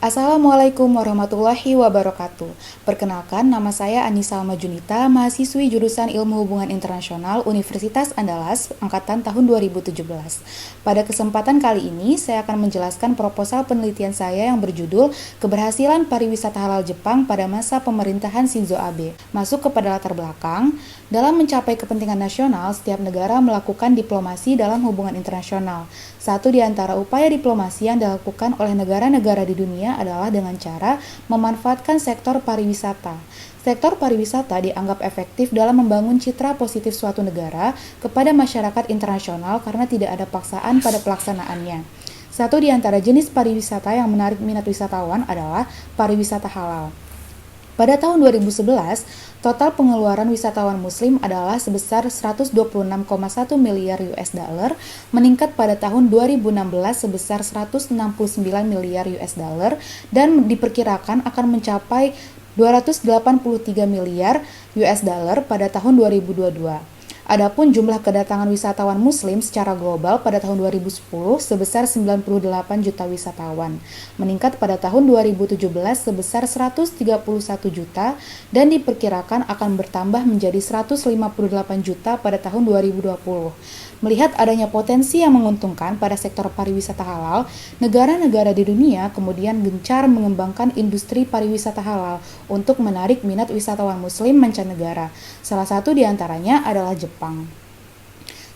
Assalamualaikum warahmatullahi wabarakatuh. Perkenalkan, nama saya Anissa Almajunita, mahasiswi jurusan Ilmu Hubungan Internasional Universitas Andalas, angkatan tahun 2017. Pada kesempatan kali ini, saya akan menjelaskan proposal penelitian saya yang berjudul Keberhasilan Pariwisata Halal Jepang pada masa pemerintahan Shinzo Abe. Masuk kepada latar belakang, dalam mencapai kepentingan nasional, setiap negara melakukan diplomasi dalam hubungan internasional. Satu di antara upaya diplomasi yang dilakukan oleh negara-negara di dunia adalah dengan cara memanfaatkan sektor pariwisata. Sektor pariwisata dianggap efektif dalam membangun citra positif suatu negara kepada masyarakat internasional karena tidak ada paksaan pada pelaksanaannya. Satu di antara jenis pariwisata yang menarik minat wisatawan adalah pariwisata halal. Pada tahun 2011, total pengeluaran wisatawan muslim adalah sebesar 126,1 miliar US dollar, meningkat pada tahun 2016 sebesar 169 miliar US dollar dan diperkirakan akan mencapai 283 miliar US dollar pada tahun 2022. Adapun jumlah kedatangan wisatawan muslim secara global pada tahun 2010 sebesar 98 juta wisatawan, meningkat pada tahun 2017 sebesar 131 juta dan diperkirakan akan bertambah menjadi 158 juta pada tahun 2020. Melihat adanya potensi yang menguntungkan pada sektor pariwisata halal, negara-negara di dunia kemudian gencar mengembangkan industri pariwisata halal untuk menarik minat wisatawan muslim mancanegara. Salah satu di antaranya adalah Jepang.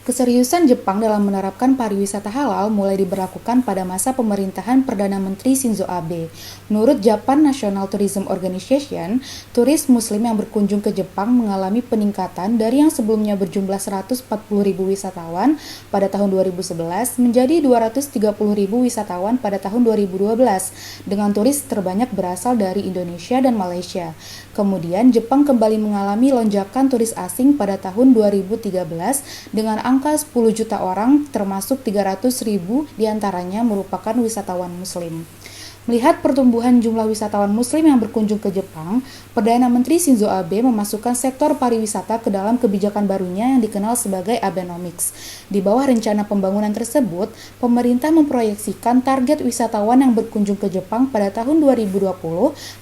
Keseriusan Jepang dalam menerapkan pariwisata halal mulai diberlakukan pada masa pemerintahan Perdana Menteri Shinzo Abe. Menurut Japan National Tourism Organization, turis muslim yang berkunjung ke Jepang mengalami peningkatan dari yang sebelumnya berjumlah 140.000 wisatawan pada tahun 2011 menjadi 230.000 wisatawan pada tahun 2012, dengan turis terbanyak berasal dari Indonesia dan Malaysia. Kemudian Jepang kembali mengalami lonjakan turis asing pada tahun 2013 dengan angka 10 juta orang, termasuk 300.000 diantaranya merupakan wisatawan muslim. Melihat pertumbuhan jumlah wisatawan muslim yang berkunjung ke Jepang, Perdana Menteri Shinzo Abe memasukkan sektor pariwisata ke dalam kebijakan barunya yang dikenal sebagai Abenomics. Di bawah rencana pembangunan tersebut, pemerintah memproyeksikan target wisatawan yang berkunjung ke Jepang pada tahun 2020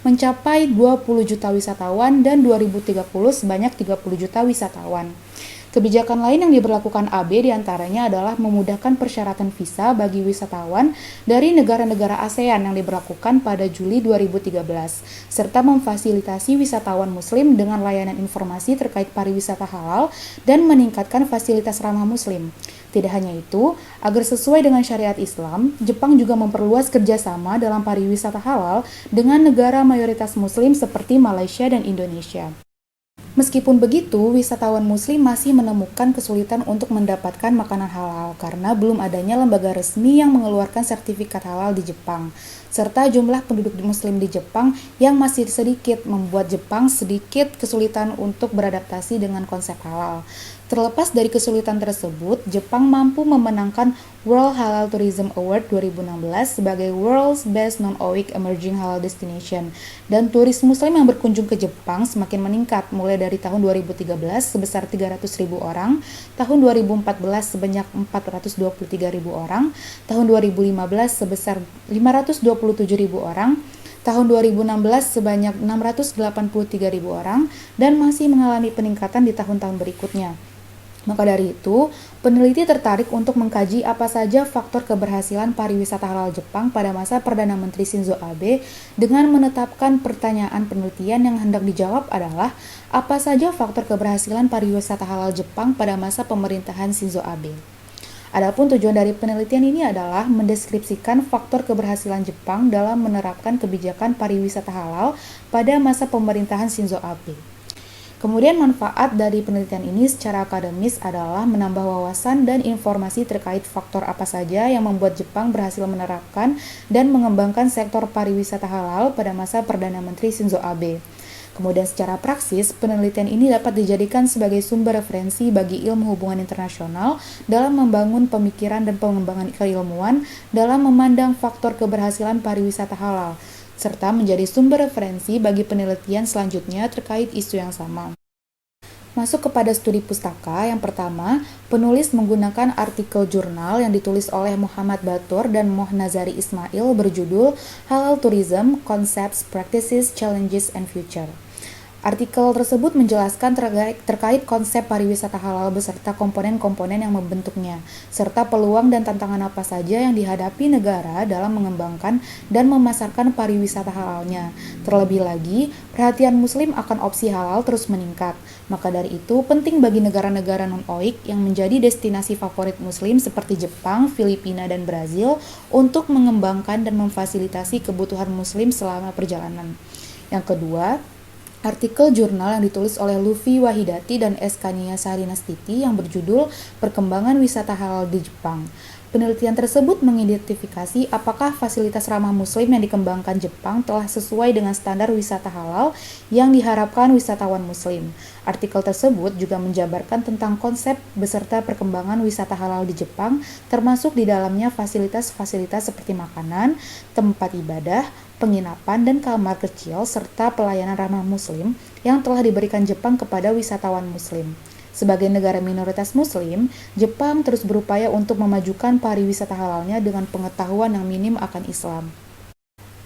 mencapai 20 juta wisatawan dan 2030 sebanyak 30 juta wisatawan. Kebijakan lain yang diberlakukan AB diantaranya adalah memudahkan persyaratan visa bagi wisatawan dari negara-negara ASEAN yang diberlakukan pada Juli 2013, serta memfasilitasi wisatawan muslim dengan layanan informasi terkait pariwisata halal dan meningkatkan fasilitas ramah muslim. Tidak hanya itu, agar sesuai dengan syariat Islam, Jepang juga memperluas kerjasama dalam pariwisata halal dengan negara mayoritas muslim seperti Malaysia dan Indonesia. Meskipun begitu, wisatawan muslim masih menemukan kesulitan untuk mendapatkan makanan halal karena belum adanya lembaga resmi yang mengeluarkan sertifikat halal di Jepang, serta jumlah penduduk muslim di Jepang yang masih sedikit membuat Jepang sedikit kesulitan untuk beradaptasi dengan konsep halal. Terlepas dari kesulitan tersebut, Jepang mampu memenangkan World Halal Tourism Award 2016 sebagai World's Best Non-OIC Emerging Halal Destination, dan turis muslim yang berkunjung ke Jepang semakin meningkat mulai dari tahun 2013 sebesar 300.000 orang, tahun 2014 sebanyak 423.000 orang, tahun 2015 sebesar 527.000 orang, tahun 2016 sebanyak 683.000 orang, dan masih mengalami peningkatan di tahun-tahun berikutnya. Maka dari itu, peneliti tertarik untuk mengkaji apa saja faktor keberhasilan pariwisata halal Jepang pada masa Perdana Menteri Shinzo Abe dengan menetapkan pertanyaan penelitian yang hendak dijawab adalah apa saja faktor keberhasilan pariwisata halal Jepang pada masa pemerintahan Shinzo Abe. Adapun tujuan dari penelitian ini adalah mendeskripsikan faktor keberhasilan Jepang dalam menerapkan kebijakan pariwisata halal pada masa pemerintahan Shinzo Abe. Kemudian manfaat dari penelitian ini secara akademis adalah menambah wawasan dan informasi terkait faktor apa saja yang membuat Jepang berhasil menerapkan dan mengembangkan sektor pariwisata halal pada masa Perdana Menteri Shinzo Abe. Kemudian secara praksis, penelitian ini dapat dijadikan sebagai sumber referensi bagi ilmu hubungan internasional dalam membangun pemikiran dan pengembangan keilmuan dalam memandang faktor keberhasilan pariwisata halal, serta menjadi sumber referensi bagi penelitian selanjutnya terkait isu yang sama. Masuk kepada studi pustaka, yang pertama, penulis menggunakan artikel jurnal yang ditulis oleh Muhammad Batur dan Mohnazari Ismail berjudul Halal Tourism, Concepts, Practices, Challenges, and Future. Artikel tersebut menjelaskan terkait konsep pariwisata halal beserta komponen-komponen yang membentuknya, serta peluang dan tantangan apa saja yang dihadapi negara dalam mengembangkan dan memasarkan pariwisata halalnya. Terlebih lagi, perhatian Muslim akan opsi halal terus meningkat. Maka dari itu, penting bagi negara-negara non-OIC yang menjadi destinasi favorit Muslim seperti Jepang, Filipina, dan Brazil untuk mengembangkan dan memfasilitasi kebutuhan Muslim selama perjalanan. Yang kedua, artikel jurnal yang ditulis oleh Luffy Wahidati dan Eskania Sarinastiti yang berjudul Perkembangan Wisata Halal di Jepang. Penelitian tersebut mengidentifikasi apakah fasilitas ramah Muslim yang dikembangkan Jepang telah sesuai dengan standar wisata halal yang diharapkan wisatawan Muslim. Artikel tersebut juga menjabarkan tentang konsep beserta perkembangan wisata halal di Jepang, termasuk di dalamnya fasilitas-fasilitas seperti makanan, tempat ibadah, penginapan, dan kamar kecil, serta pelayanan ramah Muslim yang telah diberikan Jepang kepada wisatawan Muslim. Sebagai negara minoritas Muslim, Jepang terus berupaya untuk memajukan pariwisata halalnya dengan pengetahuan yang minim akan Islam.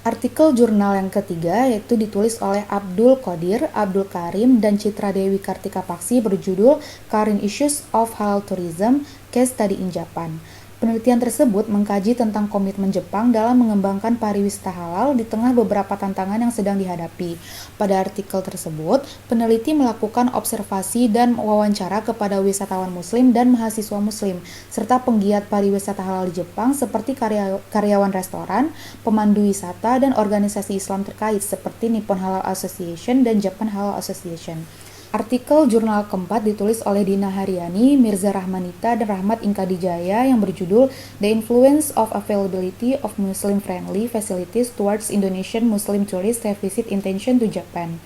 Artikel jurnal yang ketiga yaitu ditulis oleh Abdul Qadir, Abdul Karim, dan Citra Dewi Kartika Paksi berjudul Current Issues of Halal Tourism, Case Study in Japan. Penelitian tersebut mengkaji tentang komitmen Jepang dalam mengembangkan pariwisata halal di tengah beberapa tantangan yang sedang dihadapi. Pada artikel tersebut, peneliti melakukan observasi dan wawancara kepada wisatawan Muslim dan mahasiswa Muslim, serta penggiat pariwisata halal di Jepang seperti karyawan restoran, pemandu wisata, dan organisasi Islam terkait seperti Nippon Halal Association dan Japan Halal Association. Artikel jurnal keempat ditulis oleh Dina Haryani, Mirza Rahmanita, dan Rahmat Inkadijaya yang berjudul The Influence of Availability of Muslim-Friendly Facilities Towards Indonesian Muslim Tourists Have Visit Intention to Japan.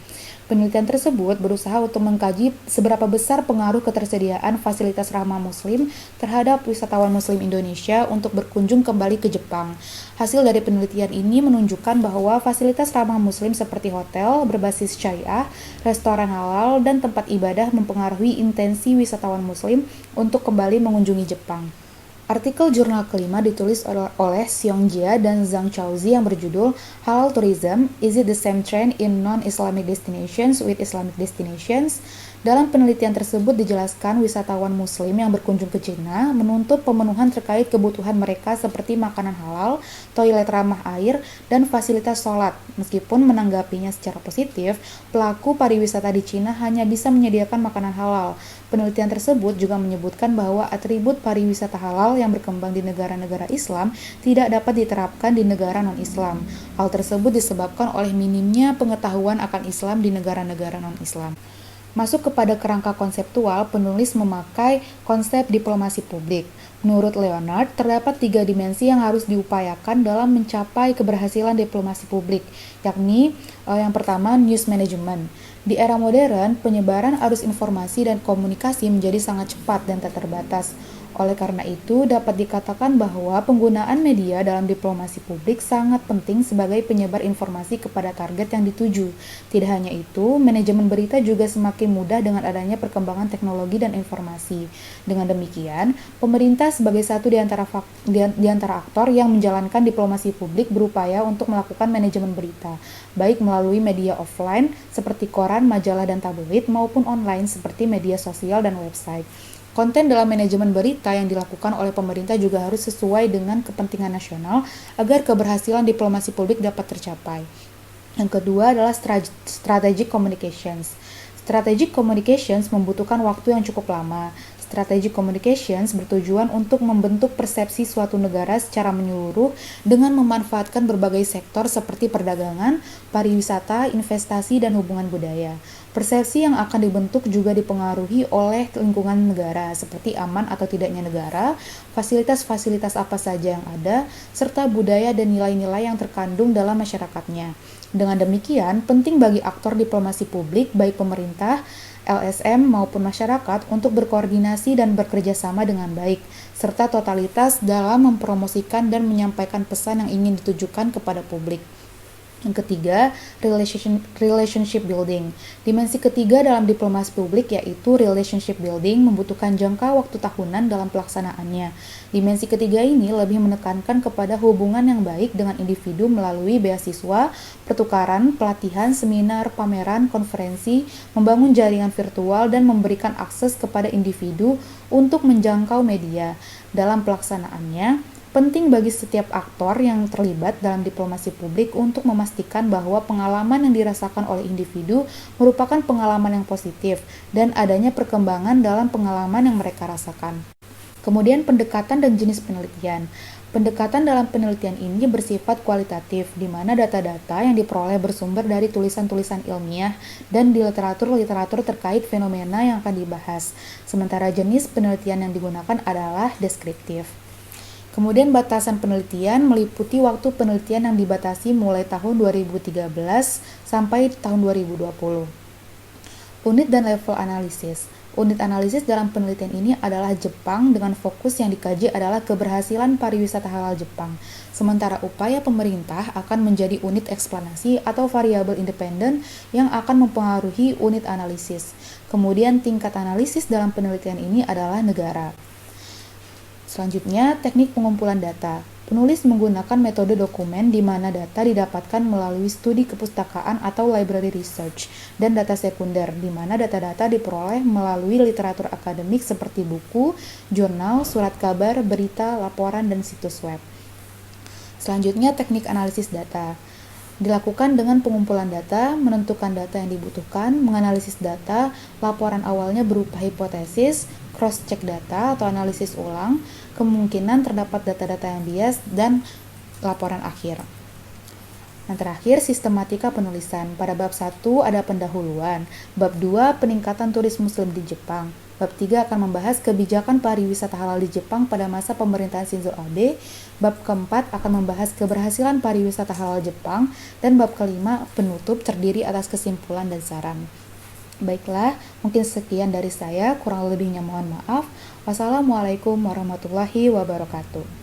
Penelitian tersebut berusaha untuk mengkaji seberapa besar pengaruh ketersediaan fasilitas ramah Muslim terhadap wisatawan Muslim Indonesia untuk berkunjung kembali ke Jepang. Hasil dari penelitian ini menunjukkan bahwa fasilitas ramah Muslim seperti hotel berbasis syariah, restoran halal, dan tempat ibadah mempengaruhi intensi wisatawan Muslim untuk kembali mengunjungi Jepang. Artikel jurnal kelima ditulis oleh Xiong Jia dan Zhang Chaozi yang berjudul Halal Tourism, Is it the same trend in non-Islamic destinations with Islamic destinations? Dalam penelitian tersebut dijelaskan wisatawan Muslim yang berkunjung ke Cina menuntut pemenuhan terkait kebutuhan mereka seperti makanan halal, toilet ramah air, dan fasilitas sholat. Meskipun menanggapinya secara positif, pelaku pariwisata di Cina hanya bisa menyediakan makanan halal. Penelitian tersebut juga menyebutkan bahwa atribut pariwisata halal yang berkembang di negara-negara Islam tidak dapat diterapkan di negara non-Islam. Hal tersebut disebabkan oleh minimnya pengetahuan akan Islam di negara-negara non-Islam. Masuk kepada kerangka konseptual, penulis memakai konsep diplomasi publik. Menurut Leonard, terdapat 3 dimensi yang harus diupayakan dalam mencapai keberhasilan diplomasi publik, yakni yang pertama, news management. Di era modern, penyebaran arus informasi dan komunikasi menjadi sangat cepat dan tak terbatas. Oleh karena itu, dapat dikatakan bahwa penggunaan media dalam diplomasi publik sangat penting sebagai penyebar informasi kepada target yang dituju. Tidak hanya itu, manajemen berita juga semakin mudah dengan adanya perkembangan teknologi dan informasi. Dengan demikian, pemerintah sebagai satu di antara aktor yang menjalankan diplomasi publik berupaya untuk melakukan manajemen berita, baik melalui media offline seperti koran, majalah, dan tabloid maupun online seperti media sosial dan website. Konten dalam manajemen berita yang dilakukan oleh pemerintah juga harus sesuai dengan kepentingan nasional agar keberhasilan diplomasi publik dapat tercapai. Yang kedua adalah strategic communications. Strategic communications membutuhkan waktu yang cukup lama. Strategic communications bertujuan untuk membentuk persepsi suatu negara secara menyeluruh dengan memanfaatkan berbagai sektor seperti perdagangan, pariwisata, investasi, dan hubungan budaya. Persepsi yang akan dibentuk juga dipengaruhi oleh lingkungan negara, seperti aman atau tidaknya negara, fasilitas-fasilitas apa saja yang ada, serta budaya dan nilai-nilai yang terkandung dalam masyarakatnya. Dengan demikian, penting bagi aktor diplomasi publik, baik pemerintah, LSM maupun masyarakat untuk berkoordinasi dan bekerja sama dengan baik, serta totalitas dalam mempromosikan dan menyampaikan pesan yang ingin ditujukan kepada publik. Yang ketiga, relationship building. Dimensi ketiga dalam diplomasi publik yaitu relationship building membutuhkan jangka waktu tahunan dalam pelaksanaannya. Dimensi ketiga ini lebih menekankan kepada hubungan yang baik dengan individu melalui beasiswa, pertukaran, pelatihan, seminar, pameran, konferensi, membangun jaringan virtual, dan memberikan akses kepada individu untuk menjangkau media. Dalam pelaksanaannya, penting bagi setiap aktor yang terlibat dalam diplomasi publik untuk memastikan bahwa pengalaman yang dirasakan oleh individu merupakan pengalaman yang positif dan adanya perkembangan dalam pengalaman yang mereka rasakan. Kemudian pendekatan dan jenis penelitian. Pendekatan dalam penelitian ini bersifat kualitatif, di mana data-data yang diperoleh bersumber dari tulisan-tulisan ilmiah dan di literatur-literatur terkait fenomena yang akan dibahas. Sementara jenis penelitian yang digunakan adalah deskriptif. Kemudian batasan penelitian meliputi waktu penelitian yang dibatasi mulai tahun 2013 sampai tahun 2020. Unit dan level analisis. Unit analisis dalam penelitian ini adalah Jepang dengan fokus yang dikaji adalah keberhasilan pariwisata halal Jepang. Sementara upaya pemerintah akan menjadi unit eksplanasi atau variabel independen yang akan mempengaruhi unit analisis. Kemudian tingkat analisis dalam penelitian ini adalah negara. Selanjutnya, teknik pengumpulan data. Penulis menggunakan metode dokumen di mana data didapatkan melalui studi kepustakaan atau library research, dan data sekunder, di mana data-data diperoleh melalui literatur akademik seperti buku, jurnal, surat kabar, berita, laporan, dan situs web. Selanjutnya, teknik analisis data. Dilakukan dengan pengumpulan data, menentukan data yang dibutuhkan, menganalisis data, laporan awalnya berupa hipotesis, cross-check data atau analisis ulang, kemungkinan terdapat data-data yang bias, dan laporan akhir. Yang terakhir, sistematika penulisan. Pada bab 1 ada pendahuluan, bab 2 peningkatan turis muslim di Jepang, bab 3 akan membahas kebijakan pariwisata halal di Jepang pada masa pemerintahan Shinzo Abe, bab keempat akan membahas keberhasilan pariwisata halal Jepang, dan bab kelima penutup terdiri atas kesimpulan dan saran. Baiklah, mungkin sekian dari saya, kurang lebihnya mohon maaf. Wassalamualaikum warahmatullahi wabarakatuh.